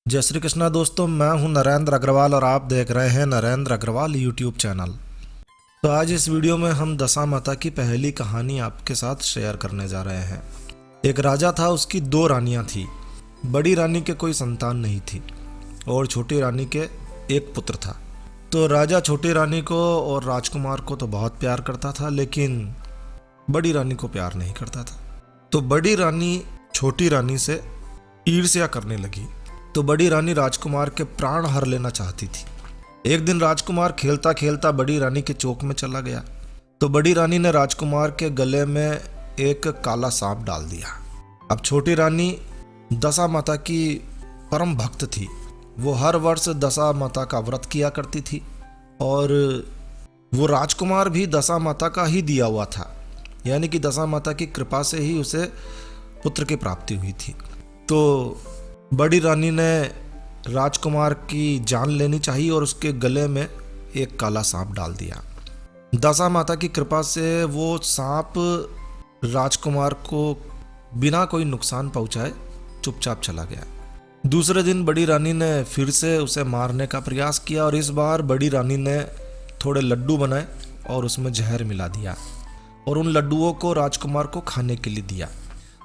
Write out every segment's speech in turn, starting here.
जय श्री कृष्णा दोस्तों, मैं हूं नरेंद्र अग्रवाल और आप देख रहे हैं नरेंद्र अग्रवाल यूट्यूब चैनल। तो आज इस वीडियो में हम दशा माता की पहली कहानी आपके साथ शेयर करने जा रहे हैं। एक राजा था, उसकी 2 रानियां थी। बड़ी रानी के कोई संतान नहीं थी और छोटी रानी के एक पुत्र था। तो राजा छोटी रानी को और राजकुमार को तो बहुत प्यार करता था, लेकिन बड़ी रानी को प्यार नहीं करता था। तो बड़ी रानी छोटी रानी से ईर्ष्या करने लगी। तो बड़ी रानी राजकुमार के प्राण हर लेना चाहती थी। एक दिन राजकुमार खेलता खेलता बड़ी रानी के चौक में चला गया। तो बड़ी रानी ने राजकुमार के गले में एक काला सांप डाल दिया। अब छोटी रानी दशा माता की परम भक्त थी। वो हर वर्ष दशा माता का व्रत किया करती थी और वो राजकुमार भी दशा माता का ही दिया हुआ था, यानी कि दशा माता की कृपा से ही उसे पुत्र की प्राप्ति हुई थी। तो बड़ी रानी ने राजकुमार की जान लेनी चाहिए और उसके गले में एक काला सांप डाल दिया। दशा माता की कृपा से वो सांप राजकुमार को बिना कोई नुकसान पहुंचाए चुपचाप चला गया। दूसरे दिन बड़ी रानी ने फिर से उसे मारने का प्रयास किया और इस बार बड़ी रानी ने थोड़े लड्डू बनाए और उसमें जहर मिला दिया और उन लड्डुओं को राजकुमार को खाने के लिए दिया।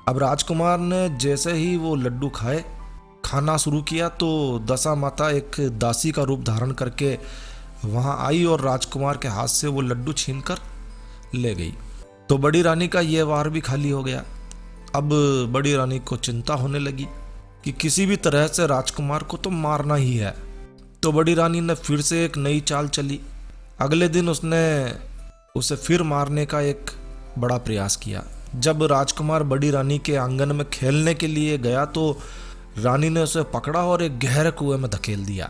अब राजकुमार ने जैसे ही वो लड्डू खाना शुरू किया तो दशा माता एक दासी का रूप धारण करके वहां आई और राजकुमार के हाथ से वो लड्डू छीनकर ले गई। तो बड़ी रानी का ये वार भी खाली हो गया। अब बड़ी रानी को चिंता होने लगी कि किसी भी तरह से राजकुमार को तो मारना ही है। तो बड़ी रानी ने फिर से एक नई चाल चली। अगले दिन उसने उसे फिर मारने का एक बड़ा प्रयास किया। जब राजकुमार बड़ी रानी के आंगन में खेलने के लिए गया तो रानी ने उसे पकड़ा और एक गहरे कुएं में धकेल दिया।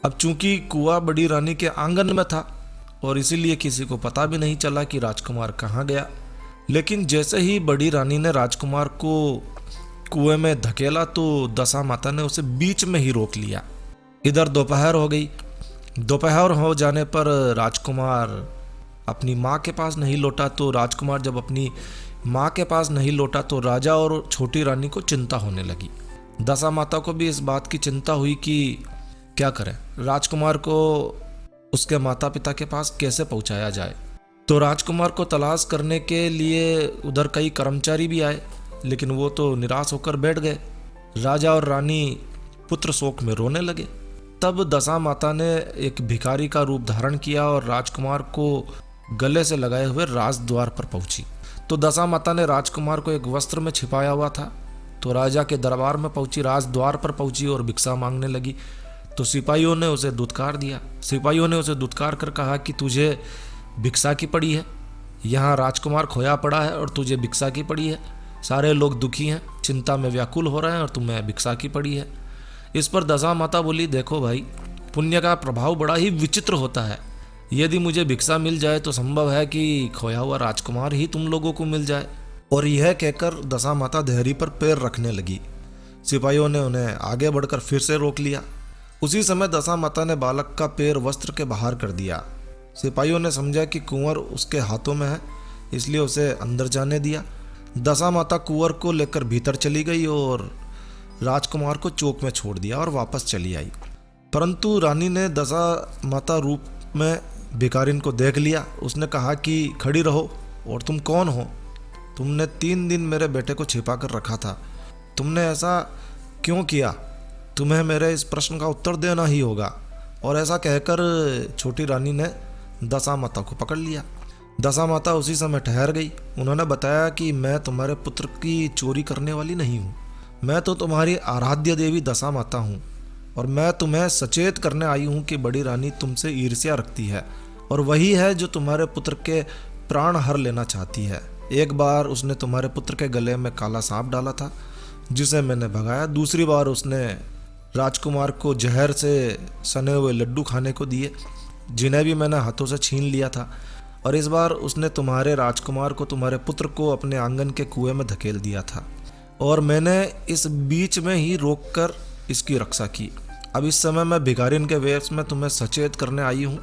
अब चूंकि कुआं बड़ी रानी के आंगन में था और इसीलिए किसी को पता भी नहीं चला कि राजकुमार कहाँ गया। लेकिन जैसे ही बड़ी रानी ने राजकुमार को कुएं में धकेला तो दशा माता ने उसे बीच में ही रोक लिया। इधर दोपहर हो गई। दोपहर हो जाने पर राजकुमार अपनी माँ के पास नहीं लौटा। तो राजकुमार जब अपनी माँ के पास नहीं लौटा तो राजा और छोटी रानी को चिंता होने लगी। दशा माता को भी इस बात की चिंता हुई कि क्या करें, राजकुमार को उसके माता पिता के पास कैसे पहुंचाया जाए। तो राजकुमार को तलाश करने के लिए उधर कई कर्मचारी भी आए, लेकिन वो तो निराश होकर बैठ गए। राजा और रानी पुत्र शोक में रोने लगे। तब दशा माता ने एक भिखारी का रूप धारण किया और राजकुमार को गले से लगाए हुए राजद्वार पर पहुंची। तो दशा माता ने राजकुमार को एक वस्त्र में छिपाया हुआ था। तो राजा के दरबार में पहुंची, राजद्वार पर पहुंची और भिक्षा मांगने लगी। तो सिपाहियों ने उसे दुत्कार दिया। सिपाहियों ने उसे दुत्कार कर कहा कि तुझे भिक्षा की पड़ी है, यहाँ राजकुमार खोया पड़ा है और तुझे भिक्षा की पड़ी है। सारे लोग दुखी हैं, चिंता में व्याकुल हो रहे हैं और तुम्हें भिक्षा की पड़ी है। इस पर दशा माता बोली, देखो भाई, पुण्य का प्रभाव बड़ा ही विचित्र होता है। यदि मुझे भिक्षा मिल जाए तो संभव है कि खोया हुआ राजकुमार ही तुम लोगों को मिल जाए। और यह कहकर दशा माता देहरी पर पैर रखने लगी। सिपाहियों ने उन्हें आगे बढ़कर फिर से रोक लिया। उसी समय दशा माता ने बालक का पैर वस्त्र के बाहर कर दिया। सिपाहियों ने समझा कि कुंवर उसके हाथों में है, इसलिए उसे अंदर जाने दिया। दशा माता कुंवर को लेकर भीतर चली गई और राजकुमार को चौक में छोड़ दिया और वापस चली आई। परंतु रानी ने दशा माता रूप में भिखारिन को देख लिया। उसने कहा कि खड़ी रहो, और तुम कौन हो? तुमने 3 दिन मेरे बेटे को छिपा कर रखा था, तुमने ऐसा क्यों किया? तुम्हें मेरे इस प्रश्न का उत्तर देना ही होगा। और ऐसा कहकर छोटी रानी ने दशा माता को पकड़ लिया। दशा माता उसी समय ठहर गई। उन्होंने बताया कि मैं तुम्हारे पुत्र की चोरी करने वाली नहीं हूँ, मैं तो तुम्हारी आराध्य देवी दशा माता हूँ और मैं तुम्हें सचेत करने आई हूँ कि बड़ी रानी तुमसे ईर्ष्या रखती है और वही है जो तुम्हारे पुत्र के प्राण हर लेना चाहती है। एक बार उसने तुम्हारे पुत्र के गले में काला सांप डाला था, जिसे मैंने भगाया। दूसरी बार उसने राजकुमार को जहर से सने हुए लड्डू खाने को दिए, जिन्हें भी मैंने हाथों से छीन लिया था। और इस बार उसने तुम्हारे राजकुमार को, तुम्हारे पुत्र को अपने आंगन के कुएं में धकेल दिया था और मैंने इस बीच में ही रोककर इसकी रक्षा की। अब इस समय मैं भिखारिन के वेश में तुम्हें सचेत करने आई हूँ।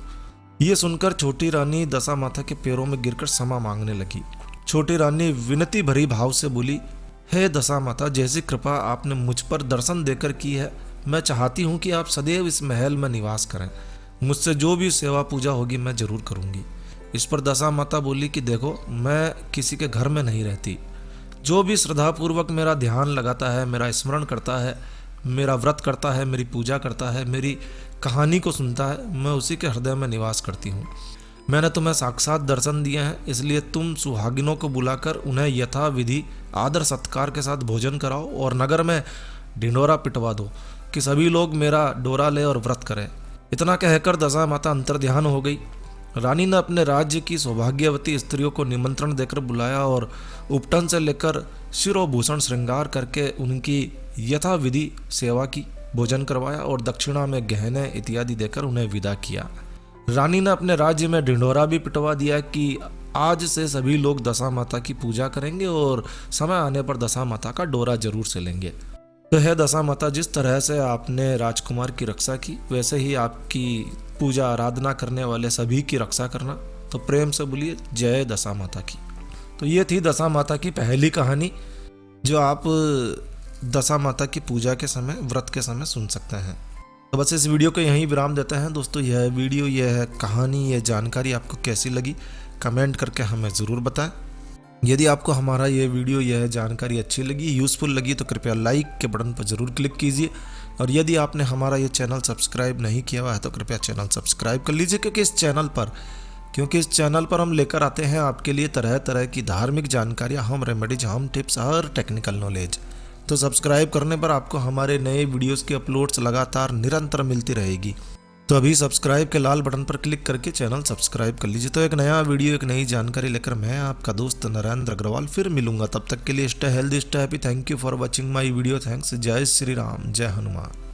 ये सुनकर छोटी रानी दशा माता के पैरों में गिरकर क्षमा मांगने लगी। छोटी रानी विनती भरी भाव से बोली, हे दशा माता, जैसी कृपा आपने मुझ पर दर्शन देकर की है, मैं चाहती हूँ कि आप सदैव इस महल में निवास करें। मुझसे जो भी सेवा पूजा होगी मैं जरूर करूँगी। इस पर दशा माता बोली कि देखो, मैं किसी के घर में नहीं रहती। जो भी श्रद्धापूर्वक मेरा ध्यान लगाता है, मेरा स्मरण करता है, मेरा व्रत करता है, मेरी पूजा करता है, मेरी कहानी को सुनता है, मैं उसी के हृदय में निवास करती हूँ। मैंने तुम्हें साक्षात दर्शन दिए हैं, इसलिए तुम सुहागिनों को बुलाकर उन्हें यथा विधि आदर सत्कार के साथ भोजन कराओ और नगर में ढिंढोरा पिटवा दो कि सभी लोग मेरा डोरा ले और व्रत करें। इतना कहकर दशा माता अंतर्ध्यान हो गई। रानी ने अपने राज्य की सौभाग्यवती स्त्रियों को निमंत्रण देकर बुलाया और उपटन से लेकर शिरोभूषण श्रृंगार करके उनकी यथा विधि सेवा की, भोजन करवाया और दक्षिणा में गहने इत्यादि देकर उन्हें विदा किया। रानी ने अपने राज्य में ढिंढोरा भी पिटवा दिया कि आज से सभी लोग दशा माता की पूजा करेंगे और समय आने पर दशा माता का डोरा जरूर से लेंगे। तो है दशा माता, जिस तरह से आपने राजकुमार की रक्षा की, वैसे ही आपकी पूजा आराधना करने वाले सभी की रक्षा करना। तो प्रेम से बोलिए जय दशा माता की। तो ये थी दशा माता की पहली कहानी, जो आप दशा माता की पूजा के समय, व्रत के समय सुन सकते हैं। तो बस इस वीडियो को यहीं विराम देते हैं दोस्तों। यह वीडियो, यह कहानी, यह जानकारी आपको कैसी लगी कमेंट करके हमें ज़रूर बताएं। यदि आपको हमारा ये वीडियो, यह जानकारी अच्छी लगी, यूज़फुल लगी, तो कृपया लाइक के बटन पर ज़रूर क्लिक कीजिए। और यदि आपने हमारा ये चैनल सब्सक्राइब नहीं किया हुआ है तो कृपया चैनल सब्सक्राइब कर लीजिए, क्योंकि इस चैनल पर हम लेकर आते हैं आपके लिए तरह तरह की धार्मिक जानकारियाँ, होम रेमेडीज, होम टिप्स और टेक्निकल नॉलेज। तो सब्सक्राइब करने पर आपको हमारे नए वीडियोस की अपलोड्स लगातार निरंतर मिलती रहेगी। तो अभी सब्सक्राइब के लाल बटन पर क्लिक करके चैनल सब्सक्राइब कर लीजिए। तो एक नया वीडियो, एक नई जानकारी लेकर मैं आपका दोस्त नरेंद्र अग्रवाल फिर मिलूंगा। तब तक के लिए stay healthy, stay happy. Thank you for watching my video. Thanks. जय श्री राम, जय हनुमान।